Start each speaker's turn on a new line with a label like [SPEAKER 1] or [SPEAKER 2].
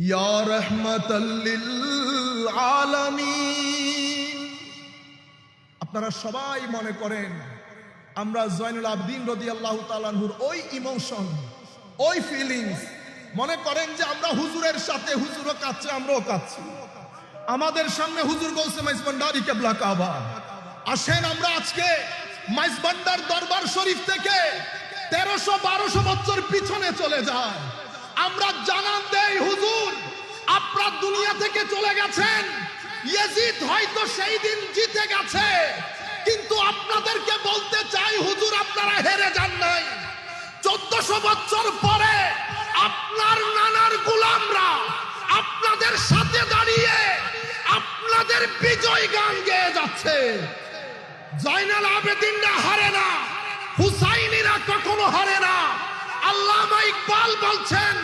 [SPEAKER 1] ইয়া রাহমাতাল লিল আলামিন। আপনারা সবাই মনে করেন আমরা জয়নুল আবদিন রাদিয়াল্লাহু তাআলা আনহুর ওই ইমোশন, ওই ফিলিংস মনে করেন যে আমরা হুজুরের সাথে, হুজুরও কাঁদছে আমরাও কাঁদছি। আমাদের সামনে হুজুর বলছে মাইজভান্ডারি কেবলা কাবা। আসেন আমরা আজকে মাইজভান্ডার দরবার শরীফ থেকে 1300-1200 বছর পিছনে চলে যায়। আমরা জানান দেই হুজুর আপনারা দুনিয়া থেকে চলে গেছেন, ইয়াজিদ হয়তো সেই দিন জিতে গেছে, কিন্তু আপনাদেরকে বলতে চাই হুজুর আপনারা হেরে যান নাই। 1400 বছর পরে আপনার নানার গোলামরা আপনাদের সাথে দাঁড়িয়ে আপনাদের বিজয় গান গেয়ে যাচ্ছে। জয়নুল আবেদিনরা হারে না, হুসাইনিরা কখনো হারে না। আল্লামা ইকবাল বলছেন